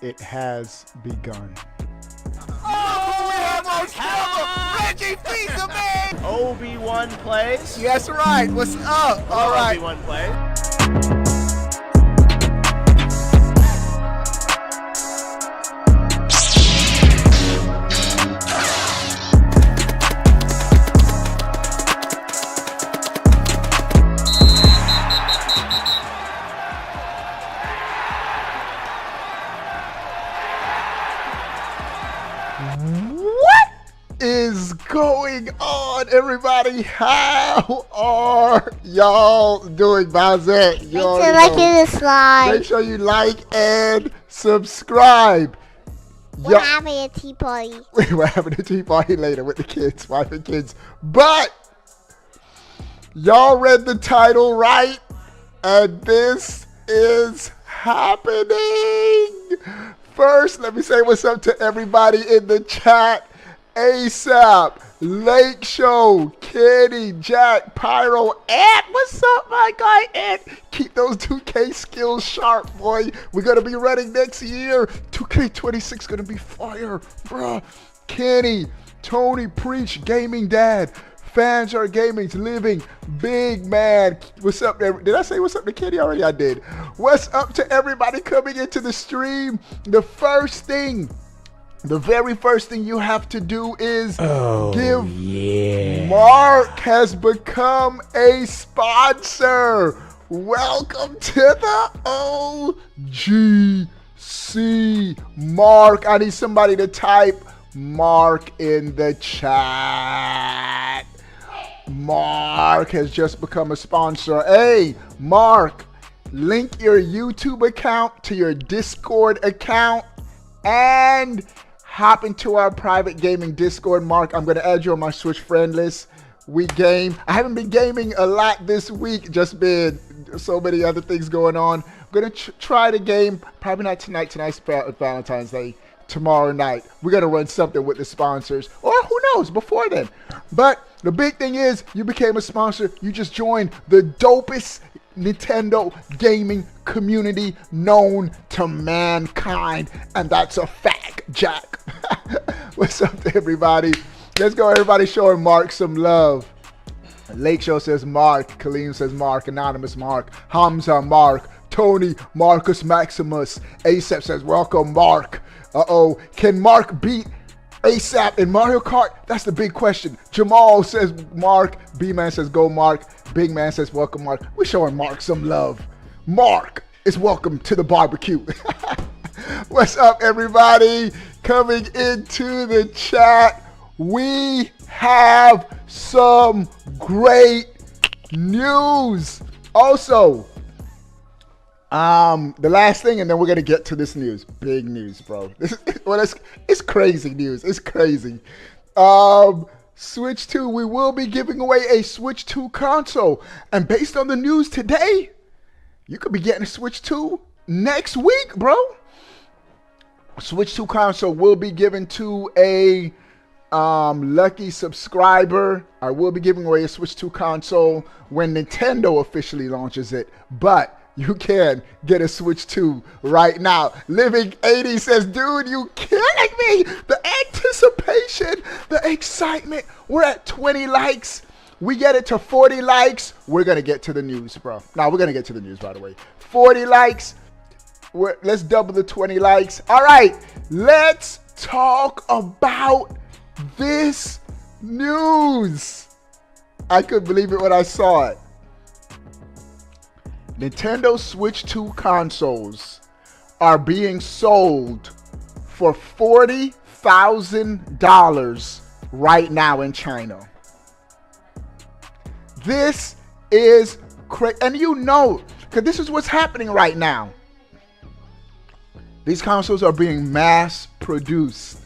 it has begun. Oh, we have our camera! Reggie Fisa, man! Obi-Wan plays. That's right. What's up? All right. Obi-Wan plays. What is going on, everybody? How are y'all doing, Bazette? Make sure to like the slide. Make sure you like and subscribe. We're having a tea party. We're having a tea party later with the kids, wife and kids. But y'all read the title right, and this is happening. First, let me say what's up to everybody in the chat. ASAP, Lake Show, Kenny, Jack, Pyro, Ant. What's up, my guy, Ant? Keep those 2K skills sharp, boy. We're going to be running next year. 2K26 going to be fire, bruh. Kenny, Tony, Preach, Gaming Dad. Fans are gaming's living big man. What's up there? Did I say what's up to Kenny already? I did. What's up to everybody coming into the stream? The very first thing you have to do is Mark has become a sponsor. Welcome to the OGC. Mark, I need somebody to type Mark in the chat. Mark has just become a sponsor. Hey, Mark, link your YouTube account to your Discord account and hop into our private gaming Discord. Mark, I'm going to add you on my Switch friend list. We game. I haven't been gaming a lot this week, just been so many other things going on. I'm going to try the game. Probably not tonight. Tonight's Valentine's Day. Tomorrow night we're gonna run something with the sponsors, or who knows, before then. But the big thing is you became a sponsor. You just joined the dopest Nintendo gaming community known to mankind, and that's a fact, Jack. What's up to everybody? Let's go, everybody, showing Mark some love. Lake Show says Mark, Kaleem says Mark, Anonymous Mark, Hamza Mark, Tony, Marcus Maximus, ASAP says welcome Mark. Can Mark beat ASAP in Mario Kart? That's the big question. Jamal says Mark. B-Man says go Mark. Big Man says welcome Mark. We're showing Mark some love. Mark is welcome to the barbecue. What's up, everybody? Coming into the chat, we have some great news. Also, the last thing, and then we're gonna get to this news. Big news, bro. It's crazy news. It's crazy. Switch 2, we will be giving away a Switch 2 console. And based on the news today, you could be getting a Switch 2 next week, bro. Switch 2 console will be given to a lucky subscriber. I will be giving away a Switch 2 console when Nintendo officially launches it. But you can get a Switch 2 right now. Living 80 says, dude, you killing me. The anticipation, the excitement. We're at 20 likes. We get it to 40 likes. We're going to get to the news, bro. Now, we're going to get to the news, by the way. 40 likes. Let's double the 20 likes. All right, let's talk about this news. I couldn't believe it when I saw it. Nintendo Switch 2 consoles are being sold for $40,000 right now in China. This is crazy. And you know, because this is what's happening right now. These consoles are being mass produced.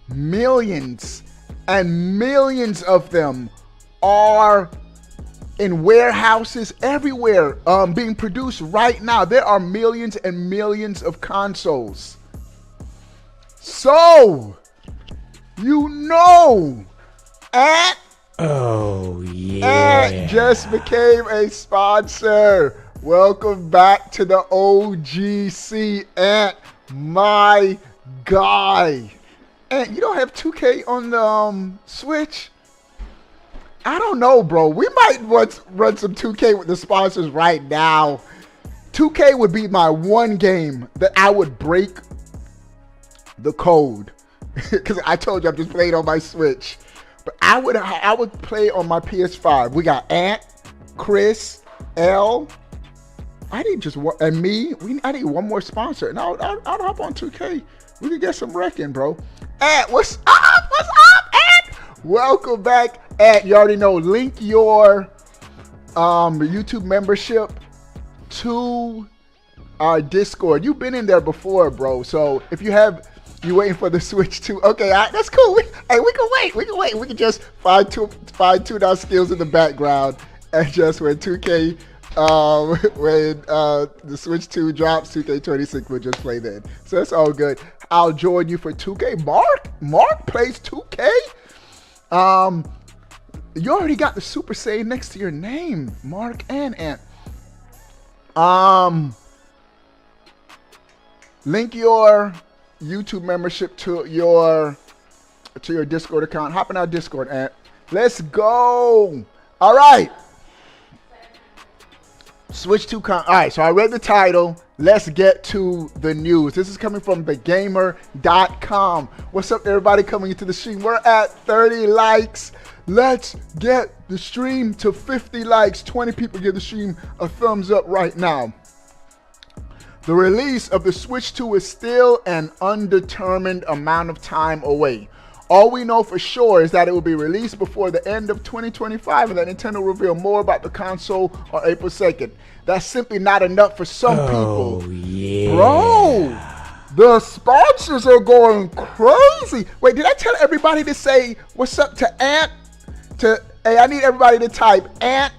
Millions and millions of them are in warehouses everywhere, being produced right now. There are millions and millions of consoles. So, you know, Ant just became a sponsor. Welcome back to the OGC, Ant. my guy. And you don't have 2K on the Switch? I don't know, bro. We might run some 2K with the sponsors right now. 2K would be my one game that I would break the code. Because I told you I'm just playing on my Switch. But I would play on my PS5. We got Ant, Chris, L. I need just one, and me. I need one more sponsor. And I'll hop on 2K. We can get some wrecking, bro. Ant, what's up? What's up, Ant? Welcome back, Ant. You already know. Link your YouTube membership to our Discord. You've been in there before, bro. So if you waiting for the Switch 2. Okay, that's cool. We can wait. We can just fine tune our skills in the background, and just when 2K, when the Switch 2 drops, 2K26 will just play then. So that's all good. I'll join you for 2K. Mark plays 2K. You already got the Super Saiyan next to your name, Mark and Ant. Link your YouTube membership to your Discord account. Hop in our Discord, Ant. Let's go. All right. Switch to all right, so I read the title. Let's get to the news. This is coming from thegamer.com. What's up, everybody coming into the stream? We're at 30 likes. Let's get the stream to 50 likes. 20 people give the stream a thumbs up right now. The release of the Switch 2 is still an undetermined amount of time away. All we know for sure is that it will be released before the end of 2025 and that Nintendo will reveal more about the console on April 2nd. That's simply not enough for some people. Yeah. Bro, the sponsors are going crazy. Wait, did I tell everybody to say what's up to Ant? Hey, I need everybody to type Ant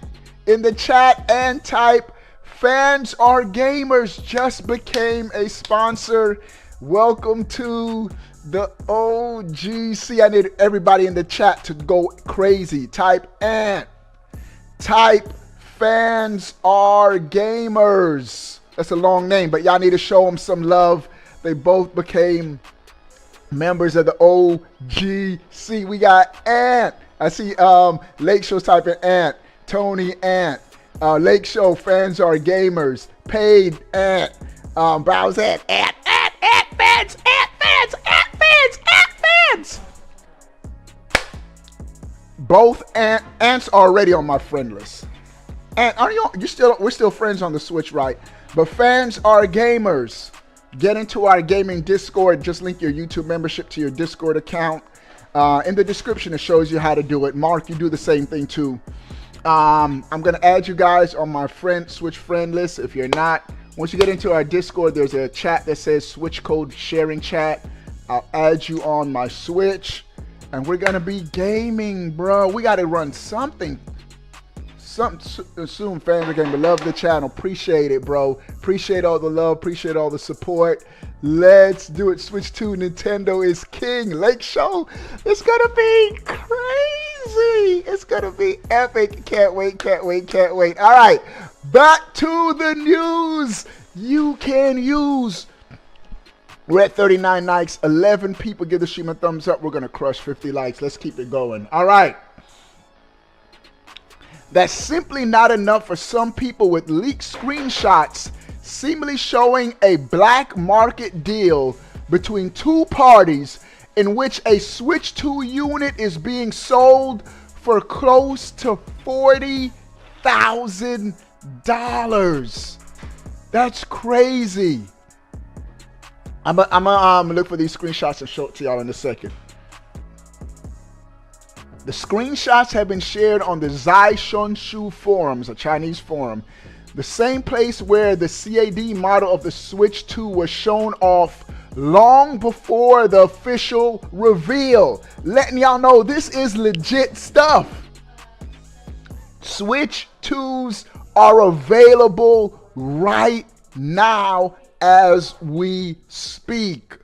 in the chat and type Fans Are Gamers just became a sponsor. Welcome to the OGC. I need everybody in the chat to go crazy. Type Ant. Type Fans Are Gamers. That's a long name, but y'all need to show them some love. They both became members of the OGC. We got Ant. I see Lake Show's typing Ant. Tony Ant. Lake Show Fans Are Gamers. Paid Ant. Browse Ant. Ant fans. Both Ants are already on my friend list. And we're still friends on the Switch, right? But Fans Are Gamers. Get into our gaming Discord. Just link your YouTube membership to your Discord account. In the description, it shows you how to do it. Mark, you do the same thing too. I'm gonna add you guys on my Switch friend list. If you're not, once you get into our Discord, there's a chat that says Switch code sharing chat. I'll add you on my Switch, and we're gonna be gaming, bro. We gotta run something soon. Fans are gonna love the channel. Appreciate it, bro. Appreciate all the love. Appreciate all the support. Let's do it. Switch 2, Nintendo is king. Lake Show, it's gonna be crazy. It's gonna be epic. Can't wait. All right, back to the news. You can use. We're at 39 likes. 11 people give the stream a thumbs up. We're gonna crush 50 likes. Let's keep it going. All right. That's simply not enough for some people, with leaked screenshots seemingly showing a black market deal between two parties in which a Switch 2 unit is being sold for close to $40,000. That's crazy. I'm gonna look for these screenshots and show it to y'all in a second. The screenshots have been shared on the Zai Shonshu forums, a Chinese forum, the same place where the CAD model of the Switch 2 was shown off long before the official reveal. Letting y'all know this is legit stuff. Switch 2s are available right now as we speak.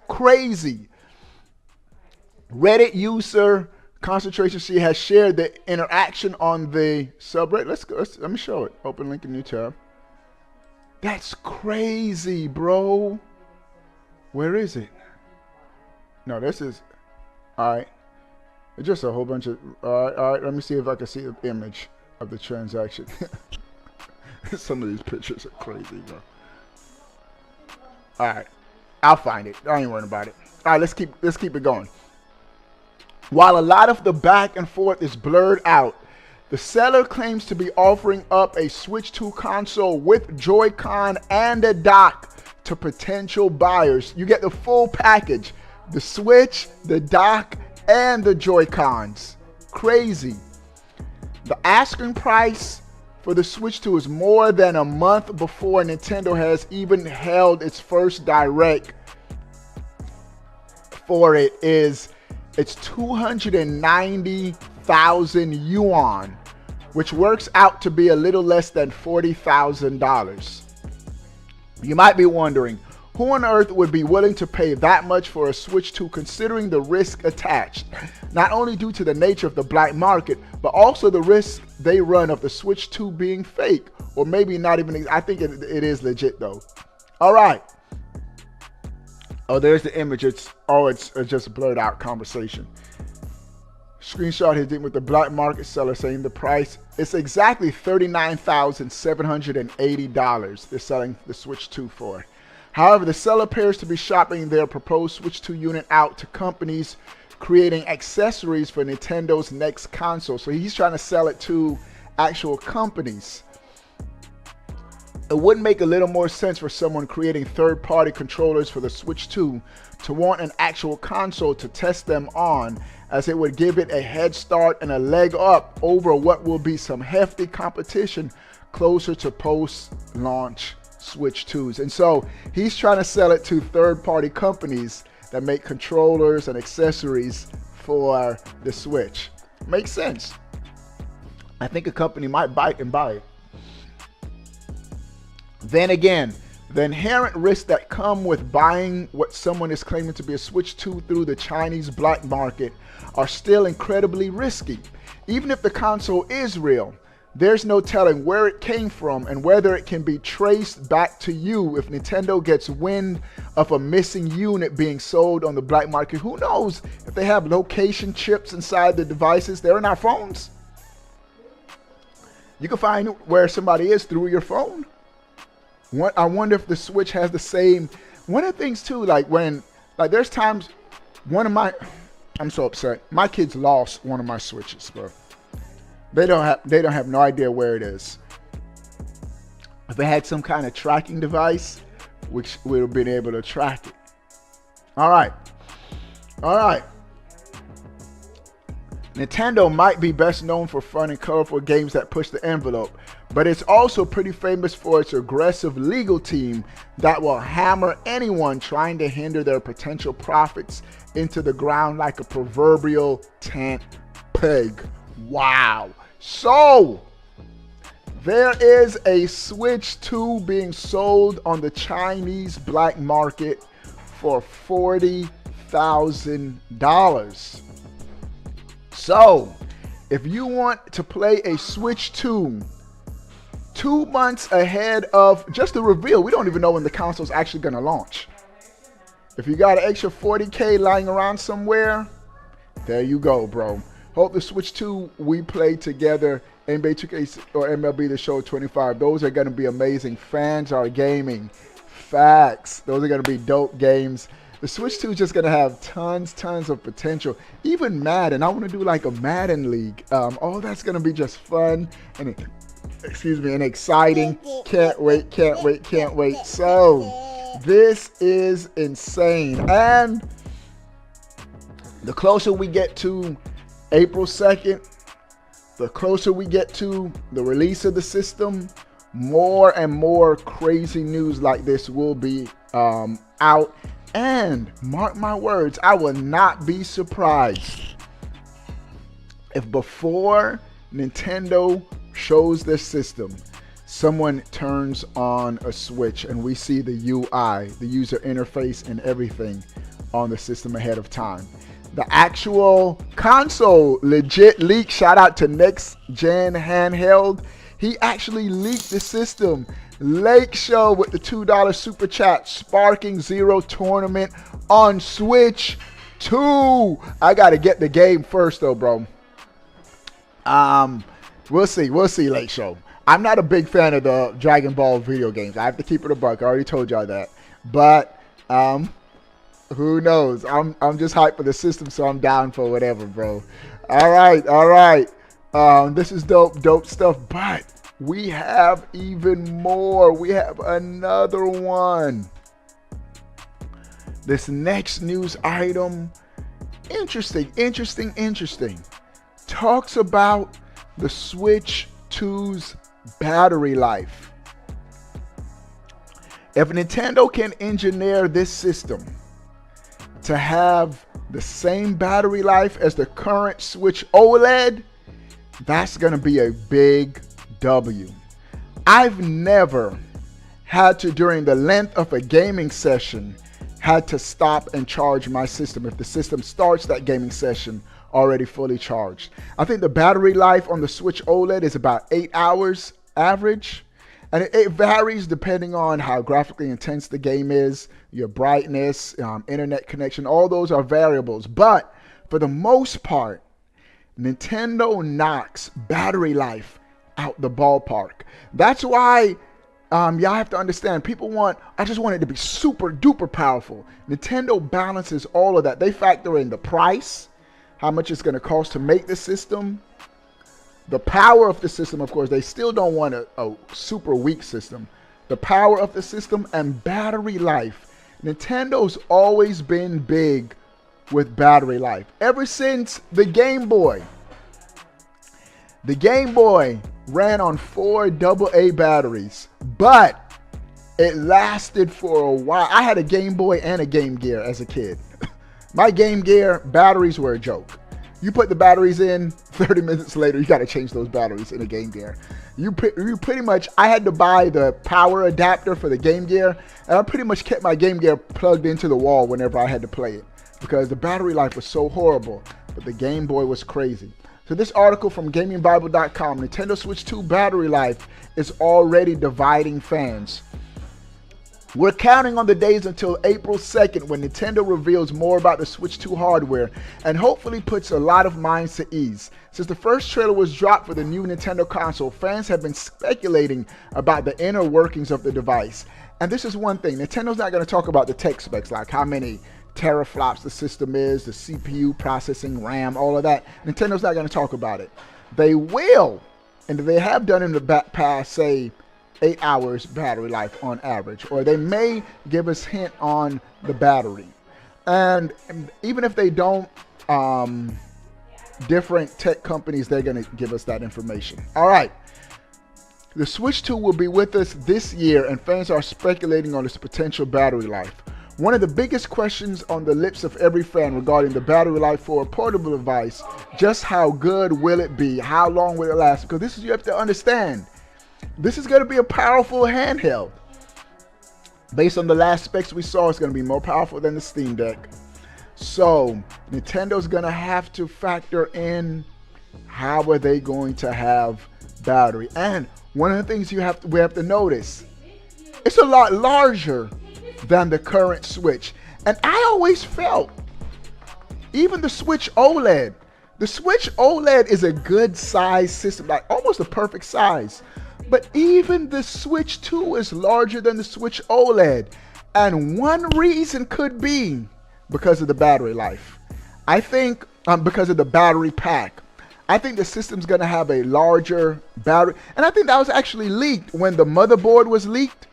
Crazy. Reddit user Concentration C has shared the interaction on the subreddit. Let me show it. Open link in new tab. That's crazy, bro. Where is it? No, this is, all right. It's just a whole bunch of, all right, let me see if I can see the image of the transaction. Some of these pictures are crazy, bro. All right, I'll find it. I ain't worrying about it. All right, let's keep it going. While a lot of the back and forth is blurred out, the seller claims to be offering up a Switch 2 console with Joy-Con and a dock to potential buyers. You get the full package, the Switch, the dock, and the Joy-Cons. Crazy. The asking price for the Switch 2 is more than a month before Nintendo has even held its first direct for it. It's 290,000 yuan, which works out to be a little less than $40,000. You might be wondering, who on earth would be willing to pay that much for a Switch 2 considering the risk attached? Not only due to the nature of the black market, but also the risk they run of the Switch 2 being fake, or maybe not even, I think it is legit though. All right. Oh, there's the image. It's just a blurred out conversation. Screenshot his with the black market seller saying the price. It's exactly $39,780 they're selling the Switch 2 for. However, the seller appears to be shopping their proposed Switch 2 unit out to companies creating accessories for Nintendo's next console. So he's trying to sell it to actual companies. It would make a little more sense for someone creating third-party controllers for the Switch 2 to want an actual console to test them on, as it would give it a head start and a leg up over what will be some hefty competition closer to post-launch Switch 2s. And so he's trying to sell it to third-party companies that make controllers and accessories for the Switch. Makes sense. I think a company might bite and buy it. Then again, the inherent risks that come with buying what someone is claiming to be a Switch 2 through the Chinese black market are still incredibly risky. Even if the console is real, there's no telling where it came from and whether it can be traced back to you if Nintendo gets wind of a missing unit being sold on the black market. Who knows if they have location chips inside the devices? They're in our phones. You can find where somebody is through your phone. I wonder if the Switch has the same. One of the things too, there's times I'm so upset. My kids lost one of my Switches, bro. They don't have no idea where it is. If they had some kind of tracking device, which would have been able to track it. All right. Nintendo might be best known for fun and colorful games that push the envelope, but it's also pretty famous for its aggressive legal team that will hammer anyone trying to hinder their potential profits into the ground like a proverbial tent peg. Wow. So, there is a Switch 2 being sold on the Chinese black market for $40,000. So, if you want to play a Switch 2 2 months ahead of just the reveal, we don't even know when the console's actually going to launch. If you got an extra $40K lying around somewhere, there you go, bro. Hope the Switch 2 we play together, NBA 2K or MLB The Show 25, those are going to be amazing. Fans are gaming. Facts. Those are going to be dope games. The Switch 2 is just going to have tons of potential. Even Madden. I want to do like a Madden league. Oh, that's going to be just fun and exciting. Can't wait. So, this is insane. And the closer we get to April 2nd, the closer we get to the release of the system, more and more crazy news like this will be out. And mark my words, I will not be surprised if before Nintendo shows this system, someone turns on a Switch and we see the UI, the user interface and everything on the system ahead of time. The actual console legit leak. Shout out to Next Gen Handheld. He actually leaked the system Lake Show with the $2 super chat. Sparking Zero tournament on Switch 2. I gotta get the game first though, bro. We'll see, Lake Show. I'm not a big fan of the Dragon Ball video games. I have to keep it a buck. I already told y'all that. But who knows? I'm just hyped for the system, so I'm down for whatever, bro. All right. This is dope stuff. But we have even more. We have another one. This next news item, interesting. Talks about the Switch 2's battery life. If Nintendo can engineer this system to have the same battery life as the current Switch OLED, that's going to be a big W. I've never had to, during the length of a gaming session, had to stop and charge my system if the system starts that gaming session already fully charged. I think the battery life on the Switch OLED is about 8 hours average, and it varies depending on how graphically intense the game is, your brightness, internet connection. All those are variables, but for the most part, Nintendo knocks battery life out the ballpark. That's why y'all have to understand, I just want it to be super duper powerful. Nintendo balances all of that. They factor in the price, how much it's going to cost to make the system, the power of the system. Of course, they still don't want a super weak system. The power of the system and battery life. Nintendo's always been big with battery life. Ever since the Game Boy. The Game Boy ran on 4 AA batteries, but it lasted for a while. I had a Game Boy and a Game Gear as a kid. My Game Gear batteries were a joke. You put the batteries in, 30 minutes later, you got to change those batteries in a Game Gear. You pretty much, I had to buy the power adapter for the Game Gear, and I pretty much kept my Game Gear plugged into the wall whenever I had to play it because the battery life was so horrible, but the Game Boy was crazy. So this article from GamingBible.com, Nintendo Switch 2 battery life is already dividing fans. We're counting on the days until April 2nd when Nintendo reveals more about the Switch 2 hardware and hopefully puts a lot of minds to ease. Since the first trailer was dropped for the new Nintendo console, fans have been speculating about the inner workings of the device. And this is one thing, Nintendo's not going to talk about the tech specs, like how many teraflops the system is, the CPU, processing, RAM, all of that. Nintendo's not going to talk about it. They will, and they have done in the past, say, 8 hours battery life on average, or they may give us hint on the battery. And even if they don't, different tech companies, they're going to give us that information. All right. The Switch 2 will be with us this year, and fans are speculating on its potential battery life. One of the biggest questions on the lips of every fan regarding the battery life for a portable device, just how good will it be? How long will it last? Because this is, you have to understand, this is going to be a powerful handheld. Based on the last specs we saw, it's going to be more powerful than the Steam Deck. So Nintendo's going to have to factor in how are they going to have battery. And one of the things we have to notice, it's a lot larger than the current Switch. And I always felt, even the Switch OLED is a good size system, like almost a perfect size. But even the Switch 2 is larger than the Switch OLED. And one reason could be because of the battery life. I think because of the battery pack. I think the system's going to have a larger battery. And I think that was actually leaked when the motherboard was leaked,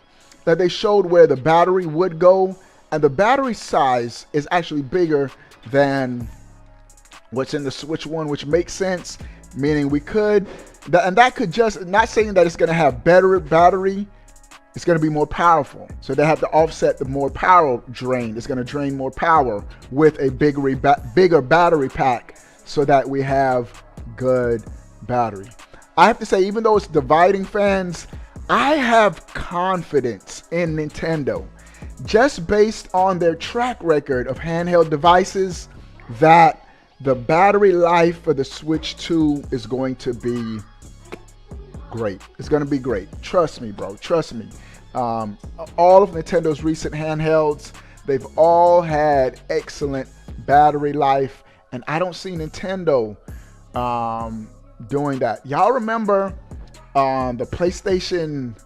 that they showed where the battery would go. And the battery size is actually bigger than what's in the Switch 1, which makes sense. Meaning we could, and that could just, not saying that it's going to have better battery, it's going to be more powerful. So they have to offset the more power drain. It's going to drain more power with a bigger battery pack so that we have good battery. I have to say, even though it's dividing fans, I have confidence in Nintendo, just based on their track record of handheld devices, that the battery life for the Switch 2 is going to be great. It's going to be great. Trust me, bro. Trust me. All of Nintendo's recent handhelds, they've all had excellent battery life, and I don't see Nintendo doing that. Y'all remember the PlayStation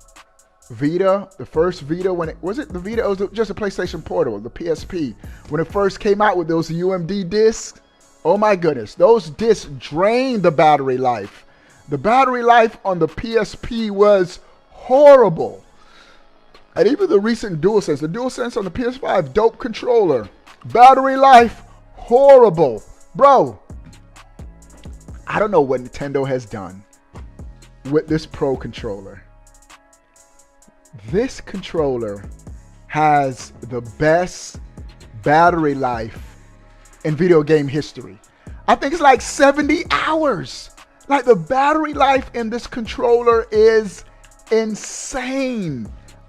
Vita, the first Vita, when it was it the Vita? It was just a PlayStation Portable, the PSP. When it first came out with those UMD discs, oh my goodness, those discs drained the battery life. The battery life on the PSP was horrible. And even the recent DualSense, the DualSense on the PS5, dope controller. Battery life, horrible. Bro, I don't know what Nintendo has done with this Pro controller. This controller has the best battery life in video game history. I think it's like 70 hours. Like, the battery life in this controller is insane.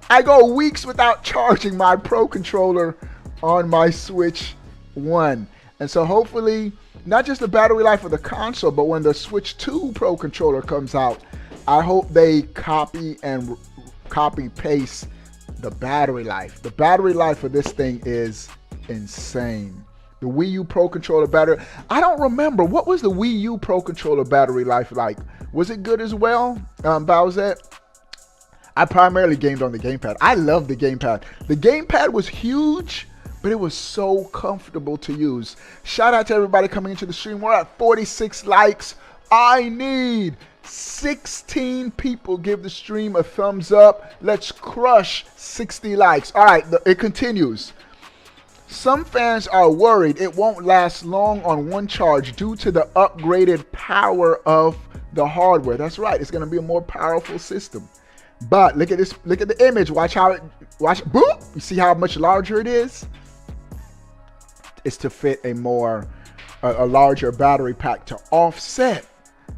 I go weeks without charging my Pro controller on my Switch 1. And so hopefully, not just the battery life of the console, but when the Switch 2 Pro controller comes out, I hope they copy paste the battery life. The battery life of this thing is insane. The Wii U Pro controller battery, I don't remember. What was the Wii U Pro controller battery life like? Was it good as well, Bowsette? I primarily gamed on the gamepad. I love the gamepad. The gamepad was huge, but it was so comfortable to use. Shout out to everybody coming into the stream. We're at 46 likes. I need 16 people. Give the stream a thumbs up. Let's crush 60 likes. All right, it continues. Some fans are worried it won't last long on one charge due to the upgraded power of the hardware. That's right. It's going to be a more powerful system. But look at this. Look at the image. Watch how it. Watch. Boop. You see how much larger it is? It's to fit a larger battery pack to offset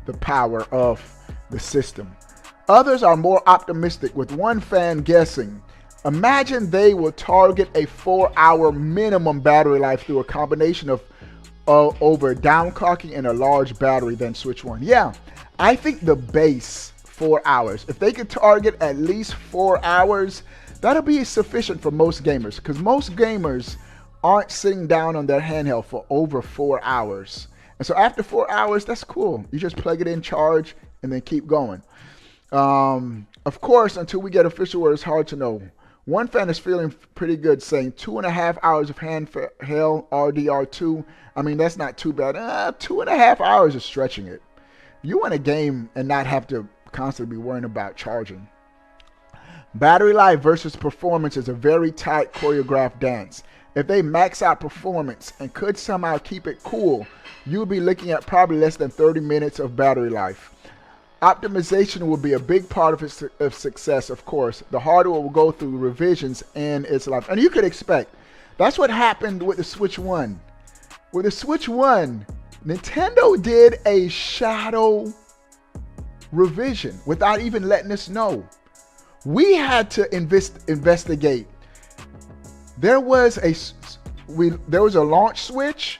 the power of the system. Others are more optimistic, with one fan guessing, imagine they will target a 4-hour minimum battery life through a combination of over downclocking and a large battery than Switch 1. Yeah, I think the base 4 hours. If they could target at least 4 hours, that'll be sufficient for most gamers, because most gamers aren't sitting down on their handheld for over 4 hours. And so after 4 hours, that's cool. You just plug it in, charge, and then keep going. Of course, until we get official word, it's hard to know. One fan is feeling pretty good, saying 2.5 hours of handheld RDR2. I mean, that's not too bad. 2.5 hours is stretching it. You want a game and not have to constantly be worrying about charging. Battery life versus performance is a very tight choreographed dance. If they max out performance and could somehow keep it cool, you'll be looking at probably less than 30 minutes of battery life. Optimization will be a big part of its success, of course. The hardware will go through revisions in its life. And you could expect. That's what happened with the Switch 1. With the Switch 1, Nintendo did a shadow revision without even letting us know. We had to investigate. There was a launch Switch,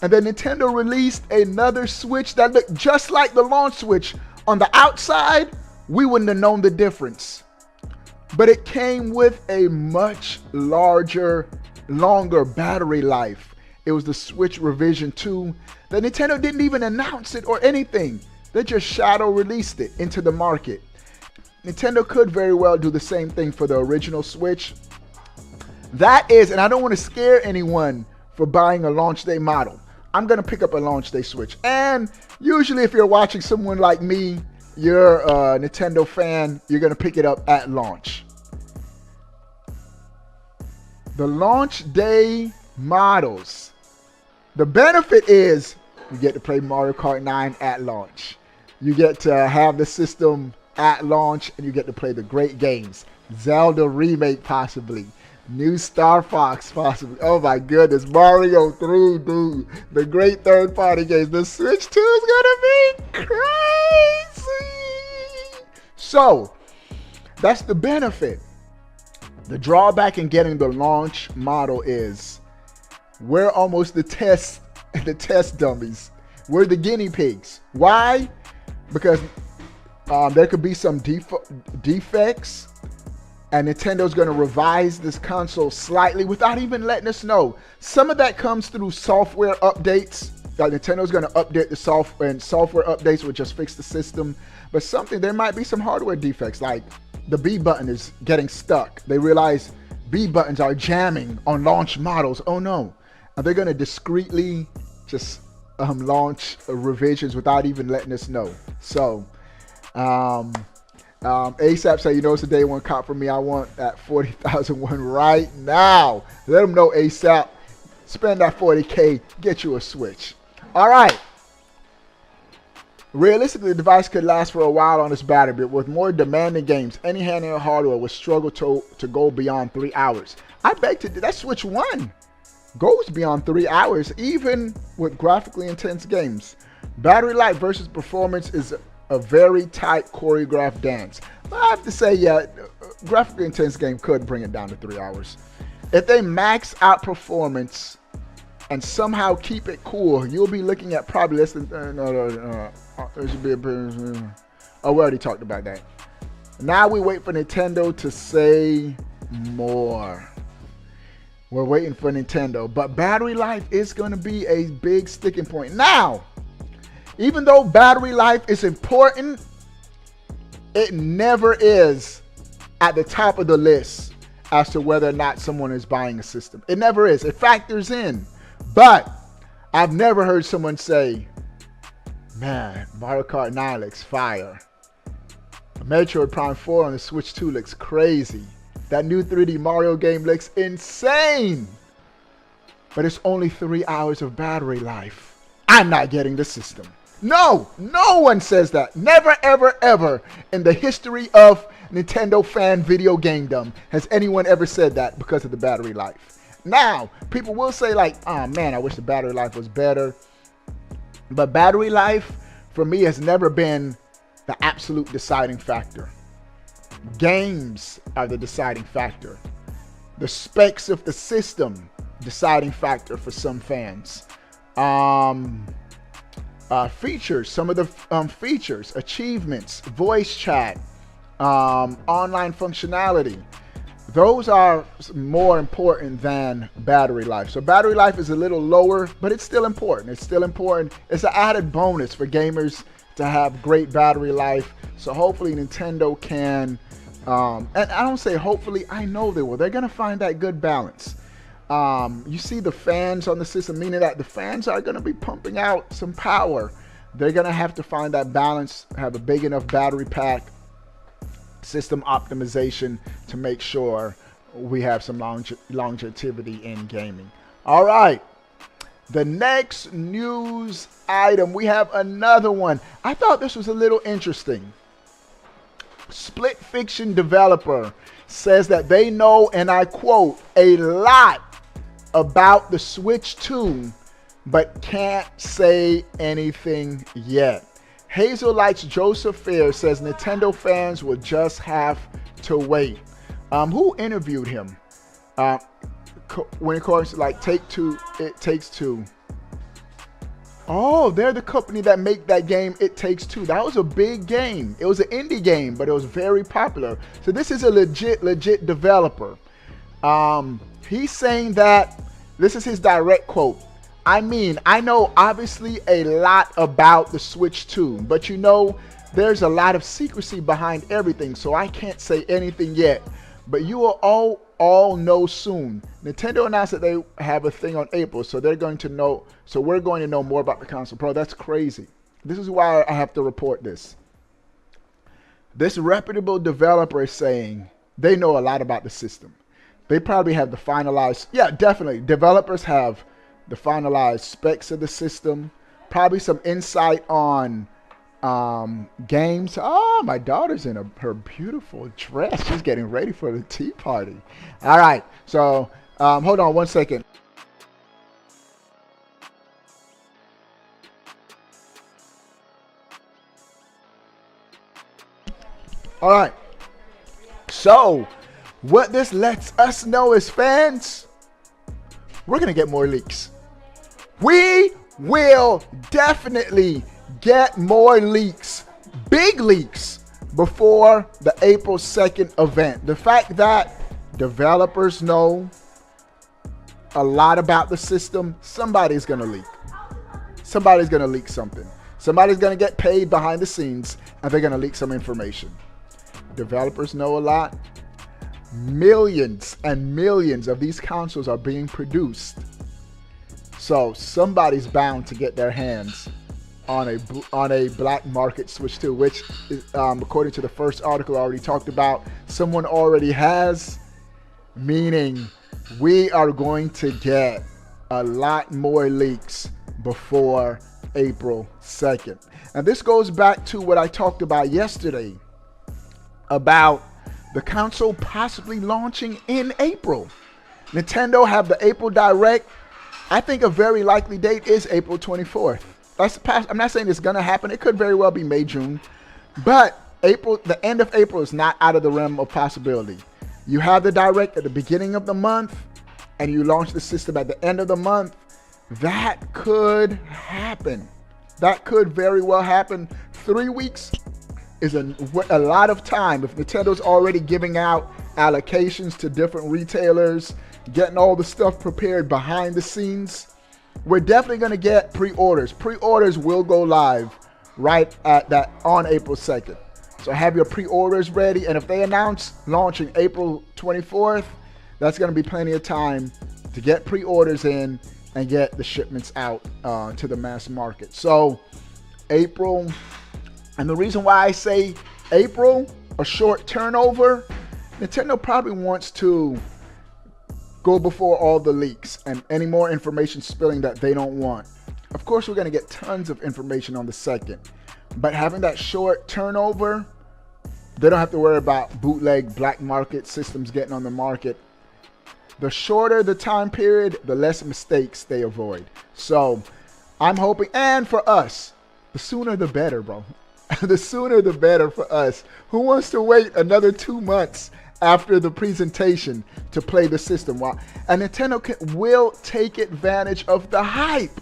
and then Nintendo released another Switch that looked just like the launch Switch. On the outside, we wouldn't have known the difference. But it came with a much longer battery life. It was the Switch Revision 2. The Nintendo didn't even announce it or anything. They just shadow released it into the market. Nintendo could very well do the same thing for the original Switch. That is, and I don't want to scare anyone for buying a launch day model. I'm going to pick up a launch day Switch. And usually if you're watching someone like me, you're a Nintendo fan, you're going to pick it up at launch. The launch day models. The benefit is you get to play Mario Kart 9 at launch. You get to have the system at launch, and you get to play the great games. Zelda Remake possibly. New Star Fox possibly. Oh my goodness. Mario 3, dude. The great third-party games. The Switch 2 is going to be crazy. So, that's the benefit. The drawback in getting the launch model is we're almost the test dummies. We're the guinea pigs. Why? Because There could be some defects, and Nintendo's going to revise this console slightly without even letting us know. Some of that comes through software updates. Like Nintendo's going to update the software, and software updates will just fix the system. But there might be some hardware defects, like the B button is getting stuck. They realize B buttons are jamming on launch models. Oh no. And they're going to discreetly just launch revisions without even letting us know. So, ASAP say, you know, it's a day one cop for me. I want that 40,001 right now. Let them know ASAP. Spend that 40K, get you a Switch. All right. Realistically, the device could last for a while on its battery, but with more demanding games, any handheld hardware would struggle to go beyond 3 hours. I beg to that Switch 1 goes beyond 3 hours, even with graphically intense games. Battery life versus performance is a very tight choreographed dance. But I have to say, yeah, graphically intense game could bring it down to 3 hours. If they max out performance and somehow keep it cool, you'll be looking at probably less than there should be we already talked about that. Now we wait for Nintendo to say more. We're waiting for Nintendo, but battery life is going to be a big sticking point. Now, even though battery life is important, it never is at the top of the list as to whether or not someone is buying a system. It never is. It factors in. But I've never heard someone say, man, Mario Kart 9 looks fire. Metroid Prime 4 on the Switch 2 looks crazy. That new 3D Mario game looks insane. But it's only 3 hours of battery life. I'm not getting the system. No, no one says that. Never, ever, ever in the history of Nintendo fan video gamedom has anyone ever said that because of the battery life. Now, people will say like, oh man, I wish the battery life was better. But battery life, for me, has never been the absolute deciding factor. Games are the deciding factor. The specs of the system, deciding factor for some fans. Features, some of the features, achievements, voice chat, online functionality. Those are more important than battery life. So battery life is a little lower, but it's still important. It's still important. It's an added bonus for gamers to have great battery life. So hopefully Nintendo can, and I don't say hopefully, I know they will. They're going to find that good balance. You see the fans on the system, meaning that the fans are going to be pumping out some power. They're going to have to find that balance, have a big enough battery pack, system optimization to make sure we have some longevity in gaming. All right. The next news item, we have another one. I thought this was a little interesting. Split Fiction developer says that they know, and I quote, a lot about the Switch 2, but can't say anything yet. Hazelight's Joseph Fair says Nintendo fans will just have to wait. Who interviewed him? When it comes to like It Takes Two. Oh, they're the company that make that game, It Takes Two. That was a big game. It was an indie game, but it was very popular. So this is a legit developer. He's saying that, this is his direct quote. I mean, I know obviously a lot about the Switch 2, but you know, there's a lot of secrecy behind everything, so I can't say anything yet. But you will all know soon. Nintendo announced that they have a thing on April, so they're going to know. So we're going to know more about the console. Bro, that's crazy. This is why I have to report this. This reputable developer is saying they know a lot about the system. They probably have the finalized. Yeah, definitely. Developers have the finalized specs of the system. Probably some insight on games. Oh, my daughter's in her beautiful dress. She's getting ready for the tea party. All right. So hold on one second. All right. So what this lets us know as fans, we're going to get more leaks. We will definitely get more leaks big leaks before the April 2nd event. The fact that developers know a lot about the system, somebody's going to leak. Somebody's going to leak something. Somebody's going to get paid behind the scenes, and they're going to leak some information. Developers know a lot. Millions and millions of these consoles are being produced. So somebody's bound to get their hands on a black market Switch 2, which is, according to the first article I already talked about, someone already has, meaning we are going to get a lot more leaks before April 2nd. And this goes back to what I talked about yesterday about the console possibly launching in April. Nintendo have the April Direct. I think a very likely date is April 24th. I'm not saying it's going to happen. It could very well be May, June. But April, the end of April is not out of the realm of possibility. You have the Direct at the beginning of the month, and you launch the system at the end of the month. That could happen. That could very well happen. 3 weeks is a lot of time. If Nintendo's already giving out allocations to different retailers, getting all the stuff prepared behind the scenes, we're definitely going to get pre-orders. Pre-orders will go live right at that on April 2nd. So have your pre-orders ready, and if they announce launching April 24th, that's going to be plenty of time to get pre-orders in and get the shipments out to the mass market. So April, and the reason why I say April, a short turnover, Nintendo probably wants to go before all the leaks and any more information spilling that they don't want. Of course, we're going to get tons of information on the 2nd, but having that short turnover, they don't have to worry about bootleg black market systems getting on the market. The shorter the time period, the less mistakes they avoid. So I'm hoping, and for us, the sooner the better, bro. The sooner the better for us. Who wants to wait another 2 months after the presentation to play the system? And Nintendo will take advantage of the hype.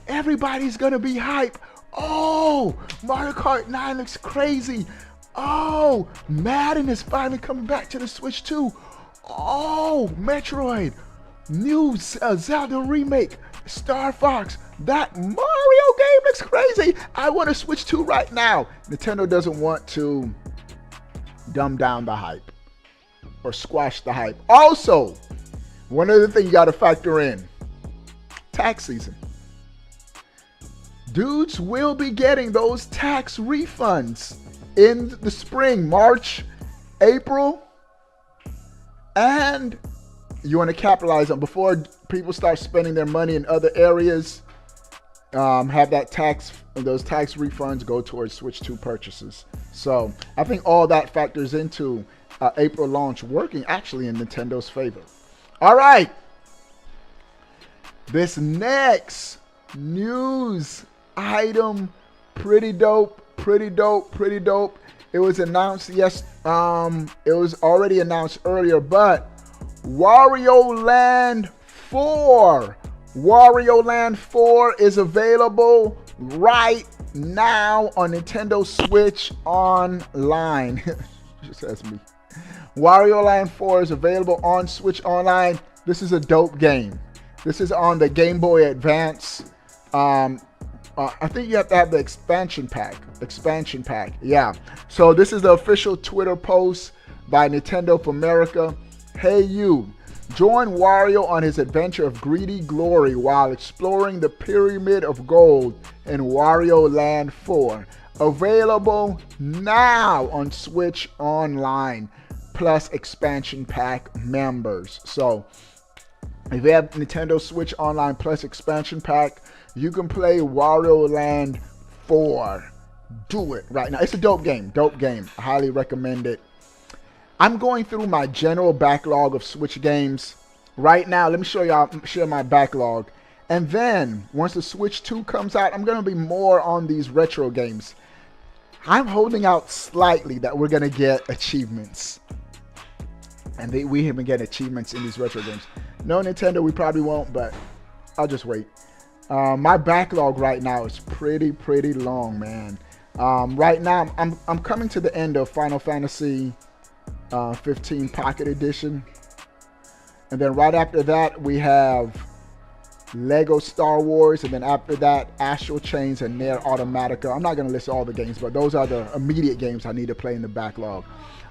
Everybody's going to be hype. Oh, Mario Kart 9 looks crazy. Oh, Madden is finally coming back to the Switch 2. Oh, Metroid, new Zelda remake, Star Fox, that Mario game looks crazy. I want to Switch 2 right now. Nintendo doesn't want to dumb down the hype or squash the hype. Also, one other thing you got to factor in, tax season. Dudes will be getting those tax refunds in the spring, March, April, and you want to capitalize on before people start spending their money in other areas. Have those tax refunds go towards Switch 2 purchases. So I think all that factors into April launch working actually in Nintendo's favor. All right, this next news item, pretty dope. It was announced, yes, it was already announced earlier, but Wario Land 4. Wario Land 4 is available right now on Nintendo Switch Online. Just that's me. Wario Land 4 is available on Switch Online. This is a dope game. This is on the Game Boy Advance. I think you have to have the expansion pack. Yeah. So this is the official Twitter post by Nintendo of America. Hey you, join Wario on his adventure of greedy glory while exploring the Pyramid of Gold in Wario Land 4. Available now on Switch Online plus expansion pack members. So if you have Nintendo Switch Online plus expansion pack, you can play Wario Land 4. Do it right now. It's a dope game. I highly recommend it. I'm going through my general backlog of Switch games right now. Let me share my backlog. And then once the Switch 2 comes out, I'm going to be more on these retro games. I'm holding out slightly that we're going to get achievements. And we haven't get achievements in these retro games. No, Nintendo, we probably won't, but I'll just wait. My backlog right now is pretty long, man. Right now, I'm coming to the end of Final Fantasy 15 Pocket Edition, and then right after that we have Lego Star Wars, and then after that Astral Chains and Nier Automata. I'm not going to list all the games, but those are the immediate games I need to play in the backlog.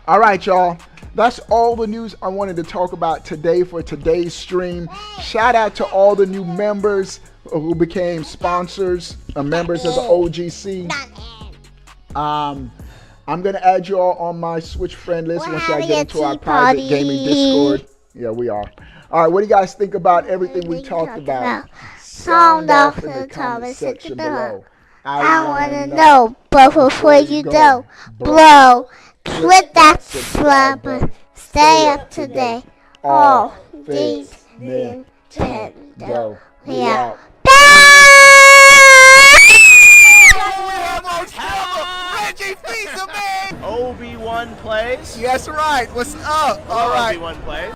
All right, y'all. That's all the news I wanted to talk about today for today's stream. Shout out to all the new members who became sponsors, members of the OGC. I'm going to add you all on my Switch friend list once I get into our private gaming Discord. Yeah, we are. All right, what do you guys think about everything we talked about? Sound off in the comment section below. I want to know, but before you go, blow, click that subscribe button, stay up to date. All things Nintendo. We out. Reggie Fils-Aimé! Obi-Wan plays. Yes, right. What's up? All right. Obi-Wan plays.